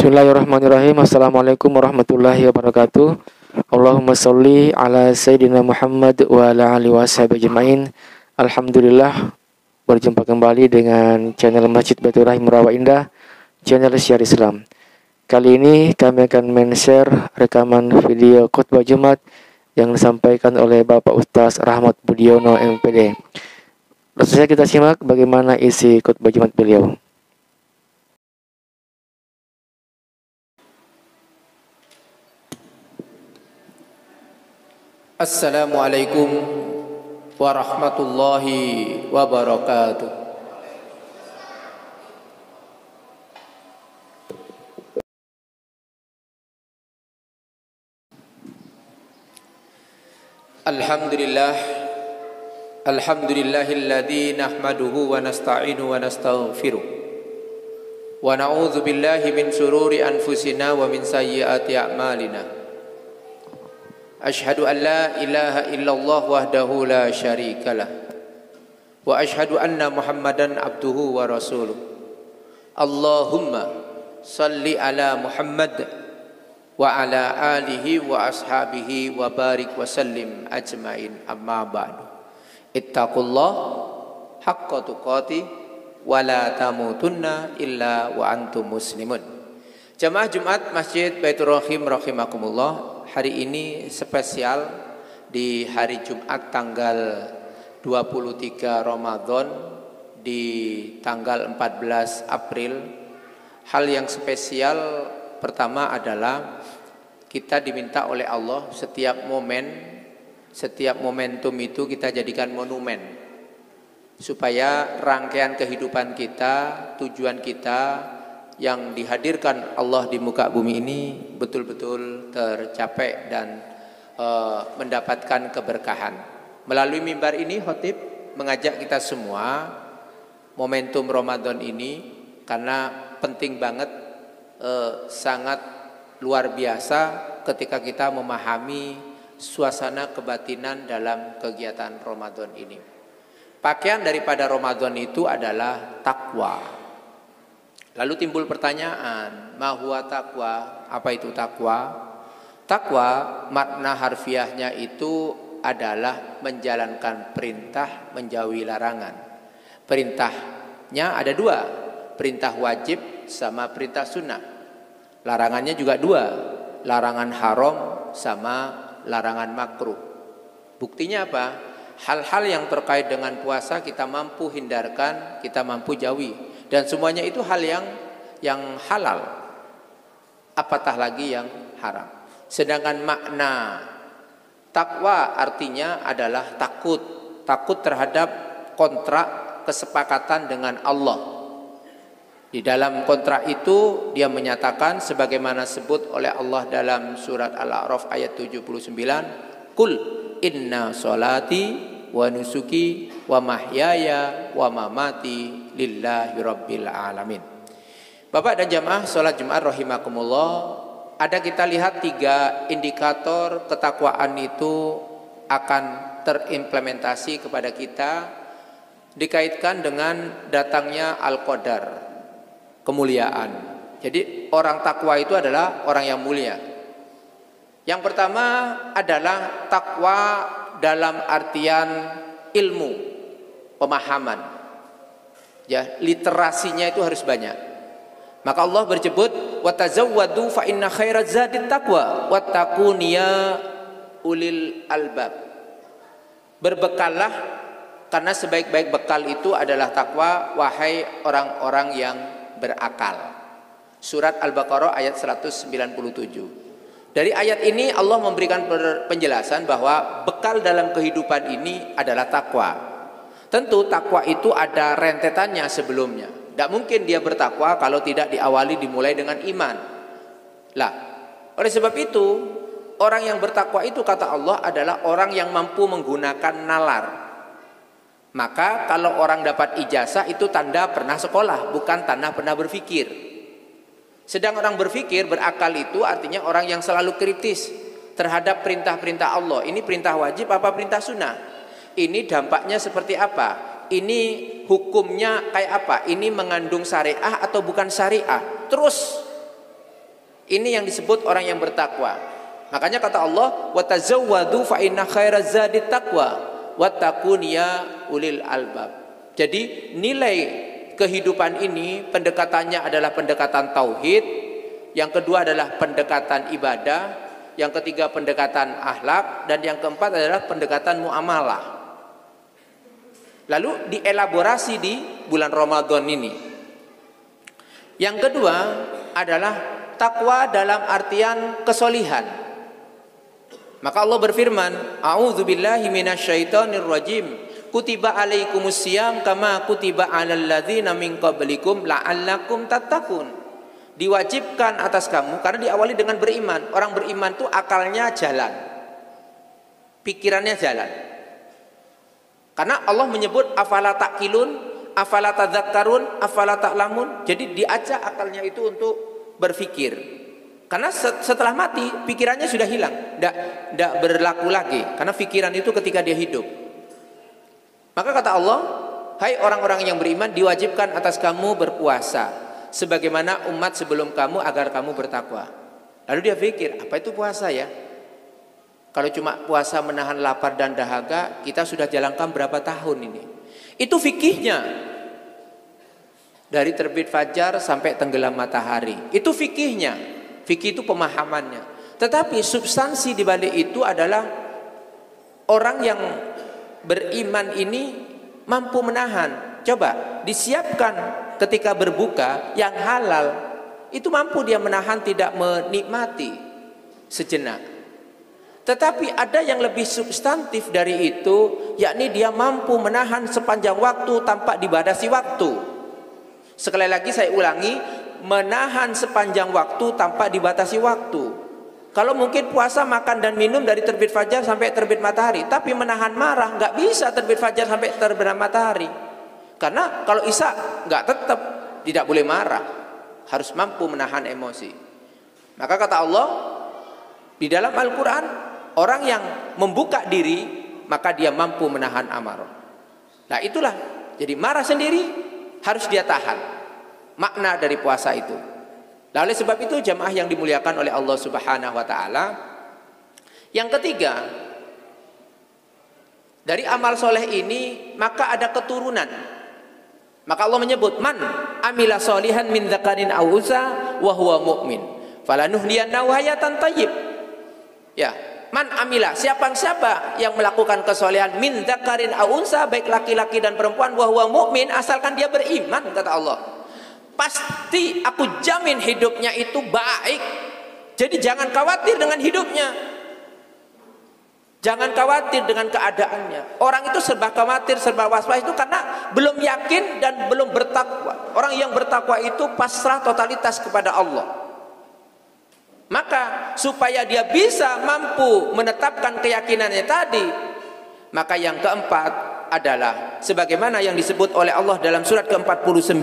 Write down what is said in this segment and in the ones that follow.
Bismillahirrahmanirrahim. Assalamualaikum warahmatullahi wabarakatuh. Allahumma sholli ala Sayyidina Muhammad wa ala alihi washabihi ajmain. Alhamdulillah, berjumpa kembali dengan channel Masjid Baitur Rahim Rawa Indah, channel Syiar Islam. Kali ini kami akan men-share rekaman video khutbah Jumat yang disampaikan oleh Bapak Ustaz Rahmat Budiono MPD. Langsung saja kita simak bagaimana isi khutbah Jumat beliau. Assalamualaikum warahmatullahi wabarakatuh. Alhamdulillahilladzi nahmaduhu wa nasta'inu wa nastaghfiruh wa na'udzu billahi min syururi anfusina wa min sayyiati a'malina. Ashhadu an la ilaha illallah wahdahu la syarikalah wa ashhadu anna Muhammadan abduhu wa rasuluh. Allahumma salli ala Muhammad wa ala alihi wa ashabihi wa barik wa sallim ajmain, amma ba'du. Ittaqullah haqqa tuqatih wa la tamutunna illa wa antum muslimun. Jamaah Jumat Masjid Baitur Rahim rahimakumullah. Hari ini spesial di hari Jumat tanggal 23 Ramadan di tanggal 14 April. Hal yang spesial pertama adalah kita diminta oleh Allah setiap momentum itu kita jadikan monumen, supaya rangkaian kehidupan kita, tujuan kita yang dihadirkan Allah di muka bumi ini betul-betul tercapai dan mendapatkan keberkahan. Melalui mimbar ini khatib mengajak kita semua momentum Ramadan ini, karena penting banget, sangat luar biasa ketika kita memahami suasana kebatinan dalam kegiatan Ramadan ini. Pakaian daripada Ramadan itu adalah takwa. Lalu timbul pertanyaan, ma huwa taqwa? Apa itu takwa? Takwa makna harfiahnya itu adalah menjalankan perintah, menjauhi larangan. Perintahnya ada dua, perintah wajib sama perintah sunnah. Larangannya juga dua, larangan haram sama larangan makruh. Buktinya apa? Hal-hal yang terkait dengan puasa kita mampu hindarkan, kita mampu jauhi. Dan semuanya itu hal yang halal, apatah lagi yang haram. Sedangkan makna takwa artinya adalah takut terhadap kontrak kesepakatan dengan Allah. Di dalam kontrak itu dia menyatakan sebagaimana sebut oleh Allah dalam surat Al-A'raf ayat 79, Qul inna sholati wa nusuki wa mahyaya wa mamati lillahi rabbil alamin. Bapak dan jamaah sholat Jumat rahimakumullah, ada kita lihat 3 indikator ketakwaan itu akan terimplementasi kepada kita, dikaitkan dengan datangnya Al-Qadar, kemuliaan. Jadi orang takwa itu adalah orang yang mulia. Yang pertama adalah takwa dalam artian ilmu, pemahaman. Ya, literasinya itu harus banyak. Maka Allah berjebut, wa tazawwadu fa inna khairaz zadit taqwa wattaqun ya ulil albab. Berbekallah karena sebaik-baik bekal itu adalah takwa, wahai orang-orang yang berakal. Surat Al-Baqarah ayat 197. Dari ayat ini Allah memberikan penjelasan bahwa bekal dalam kehidupan ini adalah takwa. Tentu takwa itu ada rentetannya sebelumnya. Tidak mungkin dia bertakwa kalau tidak dimulai dengan iman. Lah, oleh sebab itu orang yang bertakwa itu kata Allah adalah orang yang mampu menggunakan nalar. Maka kalau orang dapat ijazah itu tanda pernah sekolah, bukan tanda pernah berpikir. Sedang orang berpikir, berakal itu artinya orang yang selalu kritis terhadap perintah-perintah Allah. Ini perintah wajib apa perintah sunnah? Ini dampaknya seperti apa? Ini hukumnya kayak apa? Ini mengandung syariah atau bukan syariah? Terus Ini yang disebut orang yang bertakwa. Makanya kata Allah, wa tazawwadu fa inna khairaz zadi taqwa wattaqun ya ulil albab. Jadi nilai kehidupan ini pendekatannya adalah pendekatan tauhid, yang kedua adalah pendekatan ibadah, yang ketiga pendekatan akhlak, dan yang keempat adalah pendekatan muamalah. Lalu dielaborasi di bulan Ramadan ini. Yang kedua adalah takwa dalam artian kesolihan. Maka Allah berfirman, a'udzubillahi minasyaitonir rajim, kutiba alaikumusiyam kama kutiba alal ladzina min qablikum la'allakum tattaqun. Diwajibkan atas kamu, karena diawali dengan beriman. Orang beriman itu akalnya jalan, pikirannya jalan. Karena Allah menyebut afala taqilun, afala tadzakkarun, afala ta'lamun. Jadi diajak akalnya itu untuk berpikir. Karena setelah mati pikirannya sudah hilang, tidak berlaku lagi. Karena pikiran itu ketika dia hidup. Maka kata Allah, hai orang-orang yang beriman, diwajibkan atas kamu berpuasa sebagaimana umat sebelum kamu agar kamu bertakwa. Lalu dia pikir, apa itu puasa ya? Kalau cuma puasa menahan lapar dan dahaga, kita sudah jalankan berapa tahun ini? Itu fikihnya. Dari terbit fajar sampai tenggelam matahari. Itu fikihnya. Fikih itu pemahamannya. Tetapi substansi di balik itu adalah orang yang beriman ini mampu menahan. Coba disiapkan ketika berbuka yang halal, itu mampu dia menahan, tidak menikmati sejenak. Tetapi ada yang lebih substantif dari itu, yakni dia mampu menahan sepanjang waktu tanpa dibatasi waktu. Sekali lagi saya ulangi, menahan sepanjang waktu tanpa dibatasi waktu. Kalau mungkin puasa makan dan minum dari terbit fajar sampai terbit matahari, tapi menahan marah nggak bisa terbit fajar sampai terbit matahari. Karena kalau isya nggak tetap, tidak boleh marah, harus mampu menahan emosi. Maka kata Allah di dalam Al-Quran, orang yang membuka diri maka dia mampu menahan amarah. Nah itulah, jadi marah sendiri harus dia tahan. Makna dari puasa itu. Nah, oleh sebab itu jamaah yang dimuliakan oleh Allah Subhanahu wa taala, yang ketiga dari amal soleh ini maka ada keturunan. Maka Allah menyebut, man amila solihan min dzakarin aw unsa wa huwa mu'min falanuhyiyannahu hayatan thayyib. Ya, man amila, siapa yang melakukan kesolehan min dzakarin aw unsa, baik laki-laki dan perempuan, wa huwa mu'min, asalkan dia beriman, kata Allah, pasti aku jamin hidupnya itu baik. Jadi jangan khawatir dengan hidupnya, jangan khawatir dengan keadaannya. Orang itu serba khawatir, serba was-was itu karena belum yakin dan belum bertakwa. Orang yang bertakwa itu pasrah totalitas kepada Allah. Maka supaya dia bisa mampu menetapkan keyakinannya tadi, maka yang keempat adalah sebagaimana yang disebut oleh Allah dalam surat ke-49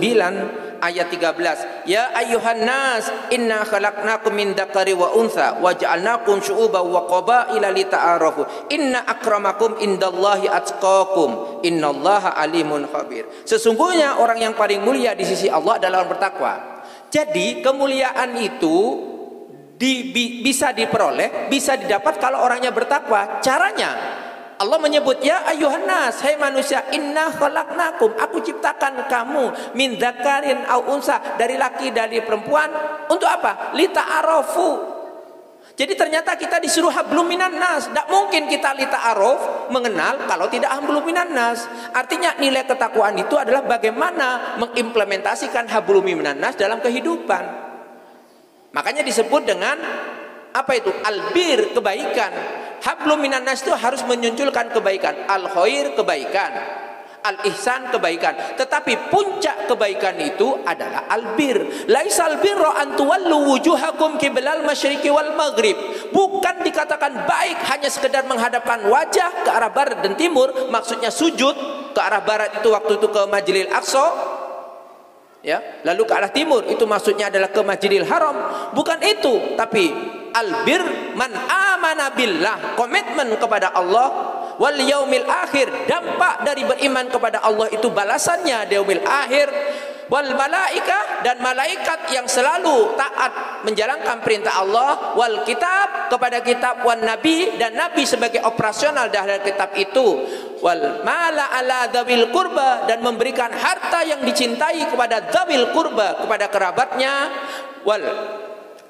ayat 13, ya ayyuhan nas inna khalaqnakum min dzakari wa untha wa ja'alnakum syu'uban wa qabaila lita'arafu inna akramakum indallahi atqakum innallaha alimun khabir. Sesungguhnya orang yang paling mulia di sisi Allah adalah orang bertakwa. Jadi kemuliaan itu bisa diperoleh, bisa didapat kalau orangnya bertakwa. Caranya Allah menyebut, ya ayyuhan nas, hai manusia, inna khalaqnakum, aku ciptakan kamu min dzakarin aw unsa, dari laki dari perempuan. Untuk apa? Lita'arafu. Jadi ternyata kita disuruh hablum minan nas. Tidak mungkin kita lita'aruf, mengenal, kalau tidak hablum minan nas. Artinya nilai ketakwaan itu adalah bagaimana mengimplementasikan hablum minan nas dalam kehidupan. Makanya disebut dengan apa itu? Albir, kebaikan. Hablum minan nas itu harus menunjukkan kebaikan. Al-khair, kebaikan. Al-ihsan, kebaikan. Tetapi puncak kebaikan itu adalah albir. Laisal birra an tuwallu wujuhakum qiblal masyriqi wal maghrib. Bukan dikatakan baik hanya sekedar menghadapkan wajah ke arah barat dan timur, maksudnya sujud ke arah barat itu waktu itu ke Masjidil Aqsa, ya, lalu ke arah timur itu maksudnya adalah ke Masjidil Haram. Bukan itu, tapi albir man amana billah, komitmen kepada Allah, wal yaumil akhir, dampak dari beriman kepada Allah itu balasannya di yaumil akhir, wal malaika, dan malaikat yang selalu taat menjalankan perintah Allah, wal kitab, kepada kitab, wan nabi, dan nabi sebagai operasional dari kitab itu, wal mala ala dzawil qurba, dan memberikan harta yang dicintai kepada dzawil qurba, kepada kerabatnya, wal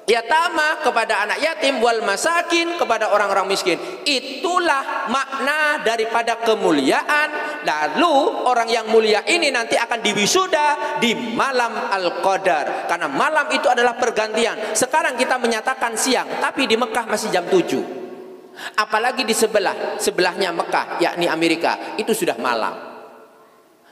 yatama, kepada anak yatim, wal masakin, kepada orang-orang miskin. Itulah makna daripada kemuliaan. Lalu orang yang mulia ini nanti akan diwisuda di malam Al-Qadar, karena malam itu adalah pergantian. Sekarang kita menyatakan siang, tapi di Mekah masih jam 7. Apalagi di sebelahnya Mekah, yakni Amerika, itu sudah malam.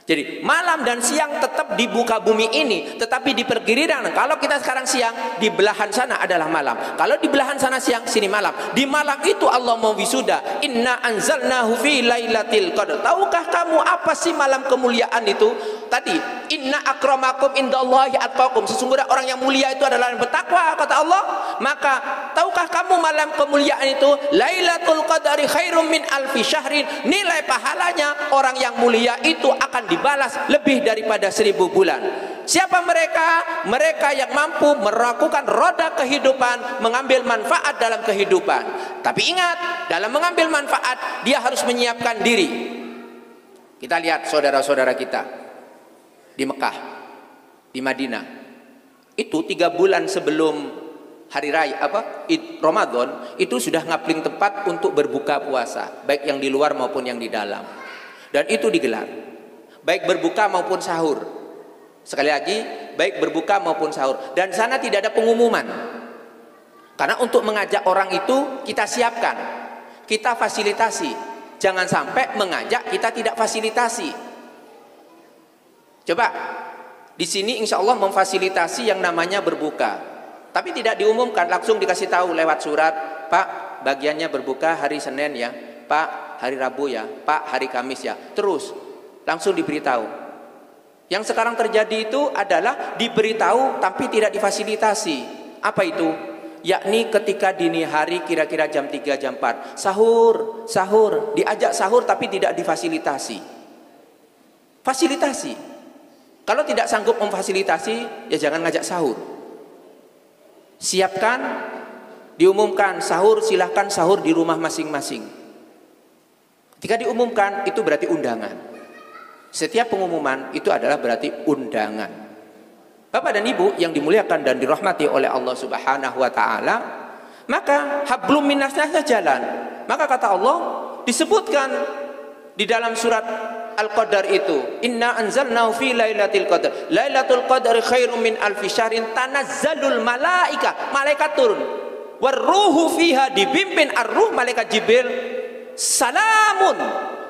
Jadi malam dan siang tetap di muka bumi ini, tetapi di pergiliran. Kalau kita sekarang siang, di belahan sana adalah malam. Kalau di belahan sana siang, sini malam. Di malam itu Allah mau wisuda. Inna anzalnahu fi lailatul qadar. Tahukah kamu apa sih malam kemuliaan itu? Tadi, inna akramakum indallahi atqakum. Sesungguhnya orang yang mulia itu adalah yang bertakwa, kata Allah. Maka tahukah kamu malam kemuliaan itu? Lailatul qadari khairum min alfi syahrin. Nilai pahalanya orang yang mulia itu akan dibalas lebih daripada 1000 bulan. Siapa mereka? Mereka yang mampu melakukan roda kehidupan, mengambil manfaat dalam kehidupan. Tapi ingat, dalam mengambil manfaat dia harus menyiapkan diri. Kita lihat saudara-saudara kita di Mekah, di Madinah, itu 3 bulan sebelum hari raya Ramadan, itu sudah ngapling tempat untuk berbuka puasa, baik yang di luar maupun yang di dalam. Dan itu digelar baik berbuka maupun sahur. Sekali lagi, baik berbuka maupun sahur. Dan sana tidak ada pengumuman. Karena untuk mengajak orang itu kita siapkan, kita fasilitasi. Jangan sampai mengajak kita tidak fasilitasi. Coba di sini insya Allah memfasilitasi yang namanya berbuka, tapi tidak diumumkan, langsung dikasih tahu lewat surat, Pak, bagiannya berbuka hari Senin ya, Pak, hari Rabu ya, Pak, hari Kamis ya. Terus langsung diberitahu. Yang sekarang terjadi itu adalah diberitahu tapi tidak difasilitasi. Apa itu? Yakni ketika dini hari kira-kira jam 3, jam 4 sahur, diajak sahur tapi tidak difasilitasi. Fasilitasi. Kalau tidak sanggup memfasilitasi, ya jangan ngajak sahur. Siapkan, diumumkan sahur, silahkan sahur di rumah masing-masing. Ketika diumumkan, itu berarti undangan. Setiap pengumuman itu adalah berarti undangan. Bapak dan Ibu yang dimuliakan dan dirahmati oleh Allah Subhanahu wa taala, maka hablum minasnya jalan. Maka kata Allah disebutkan di dalam surat Al-Qadar itu, inna anzalnahu fi lailatul qadar. Lailatul qadari khairum min alfi syahrin tanazzalul malaika. Malaikat turun. Waruhu fiha, dipimpin ar-ruh malaikat Jibril. Salamun,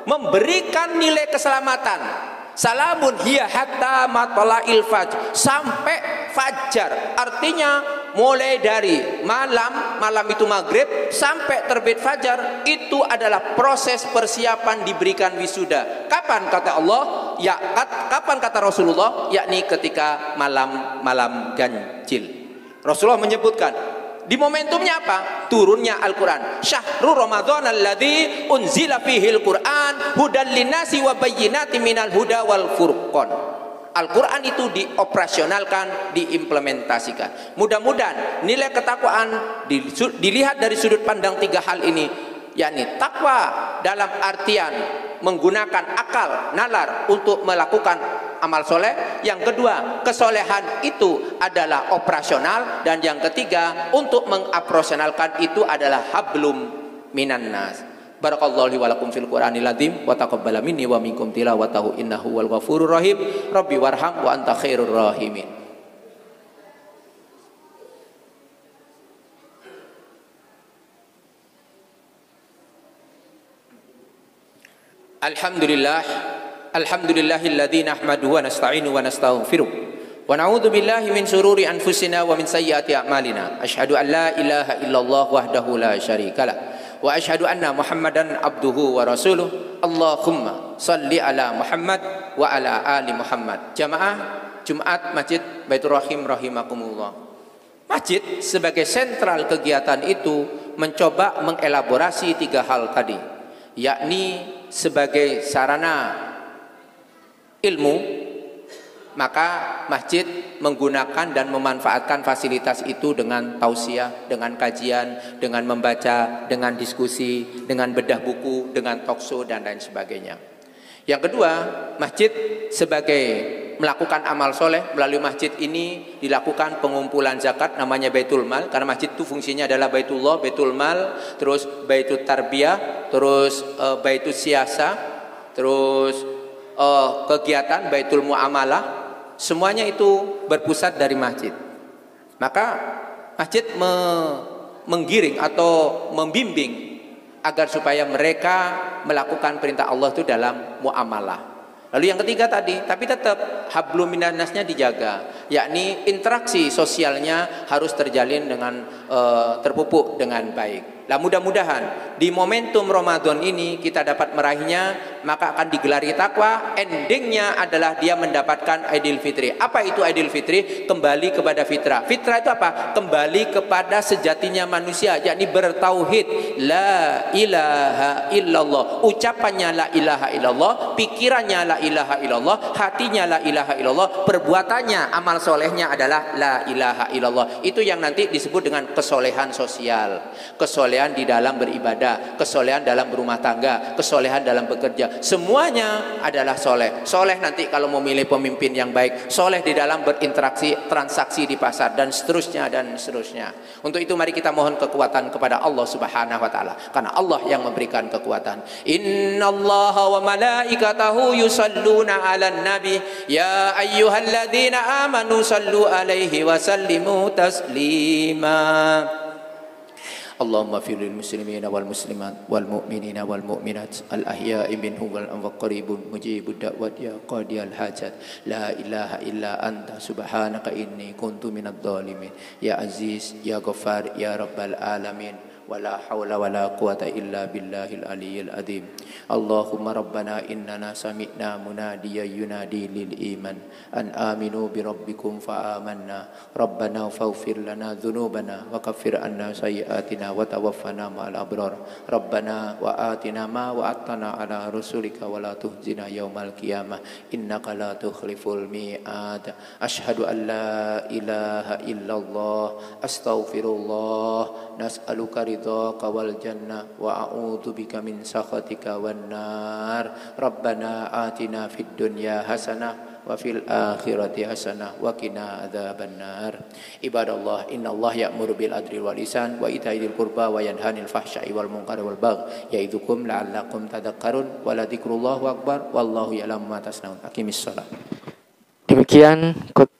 memberikan nilai keselamatan. Salamun hiya hatta matla'il fajr, sampai fajar. Artinya mulai dari malam itu maghrib sampai terbit fajar, itu adalah proses persiapan diberikan wisuda. Kapan kata Allah? Ya, kapan kata Rasulullah? Yakni ketika malam ganjil. Rasulullah menyebutkan di momentumnya apa? Turunnya Al-Quran. Syahrul Ramadan alladzi unzila fihil Quran hudan linnasi wa bayyinatin minal huda wal furqan. Al-Quran itu dioperasionalkan, diimplementasikan. Mudah-mudahan nilai ketakwaan dilihat dari sudut pandang 3 hal ini, yakni takwa dalam artian menggunakan akal, nalar untuk melakukan amal soleh. Yang kedua, kesolehan itu adalah operasional. Dan yang ketiga, untuk mengoperasionalkan itu adalah hablum minan nas. Barakallahu li wa lakum fil Qur'anil azim wa taqabbala minni wa minkum tilawatahu innahu wal ghafurur rahim. Rabbi warham wa anta khairur rahimin. Alhamdulillah, alhamdulillahilladzi nahmaduhu wa nasta'inu wa nastaghfiruh wa na'udzu billahi min shururi anfusina wa min sayyiati a'malina. Asyhadu an la ilaha illallah wahdahu la syarikalah wa asyhadu anna Muhammadan abduhu wa rasuluh. Allahumma shalli ala Muhammad wa ala ali Muhammad. Jamaah Jumat Masjid Baitur Rahim rahimakumullah. Masjid sebagai sentral kegiatan itu mencoba mengelaborasi 3 hal tadi, yakni sebagai sarana ilmu, maka masjid menggunakan dan memanfaatkan fasilitas itu dengan tausiah, dengan kajian, dengan membaca, dengan diskusi, dengan bedah buku, dengan talkshow dan lain sebagainya. Yang kedua, masjid sebagai melakukan amal soleh. Melalui masjid ini dilakukan pengumpulan zakat, namanya Baitul Mal, karena masjid itu fungsinya adalah Baitullah, Baitul Mal, terus Baitul Tarbiyah, terus Baitul Siasa, terus kegiatan Baitul Muamalah. Semuanya itu berpusat dari masjid. Maka masjid menggiring atau membimbing agar supaya mereka melakukan perintah Allah itu dalam muamalah. Lalu yang ketiga tadi, tapi tetap hablum minan nasnya dijaga, yakni interaksi sosialnya harus terjalin dengan terpupuk dengan baik. Nah, mudah-mudahan di momentum Ramadan ini kita dapat meraihnya, maka akan digelari takwa. Endingnya adalah dia mendapatkan Idul Fitri. Apa itu Idul Fitri? Kembali kepada fitrah. Fitrah itu apa? Kembali kepada sejatinya manusia, yakni bertauhid, la ilaha illallah. Ucapannya la ilaha illallah, pikirannya la ilaha illallah, hatinya la ilaha illallah, perbuatannya, amal solehnya adalah la ilaha illallah. Itu yang nanti disebut dengan kesolehan sosial, kesolehan di dalam beribadah, kesolehan dalam berumah tangga, kesolehan dalam bekerja. Semuanya adalah soleh. Soleh nanti kalau memilih pemimpin yang baik, soleh di dalam berinteraksi, transaksi di pasar, dan seterusnya dan seterusnya. Untuk itu mari kita mohon kekuatan kepada Allah Subhanahu wa taala, karena Allah yang memberikan kekuatan. Innallaha wa malaikatahu yusalluna 'alan nabi ya ayyuhalladzina amanu sallu 'alaihi wa sallimu taslima. Allahumma fir lil muslimina wal muslimat wal mu'minina wal mu'minat al ahya'i minhum wal amwat qaribun mujibud da'wat ya qadiyal hajat la ilaha illa anta subhanaka inni kuntu minadh dhalimin ya aziz ya ghaffar ya rabbal alamin wala haula wala quwata illa billahil aliyyil azim. Allahumma rabbana innana sami'na munadiyan yunadi lil iman an aminu bi rabbikum fa amanna rabbana faghfir lana dhunubana wa kaffir anna sayyi'atina wa tawaffana ma'al abrar rabbana wa atina ma wa'adtana ala rusulika wa la tuhzina yaumal qiyamah innaka la tukhliful mi'ad. Asyhadu an la ilaha illallah astaghfirullah nas'aluka ridhaka wal jannah wa a'udzu bika min sakhatika wan nar. Rabbana atina fid dunya hasanah wa fil akhirati hasanah wa qina adzabannar. Ibadallah, innallaha ya'muru bil adli wal ihsan wa ita'i dzil qurba wa yanhanil fahsya'i wal munkari wal baghi ya'idzukum la'allakum tadhakkarun wa la dzikrullahu akbar wallahu ya'lamu ma tasnaun. Aqimis shalah. Demikian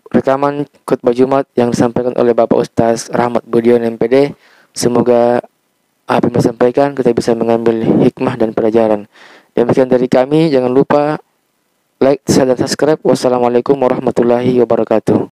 rekaman khutbah Jumat yang disampaikan oleh Bapak Ustaz Rahmat Budion MPD. Semoga apa yang disampaikan kita bisa mengambil hikmah dan pelajaran. Demikian dari kami, jangan lupa like, share, dan subscribe. Wassalamualaikum warahmatullahi wabarakatuh.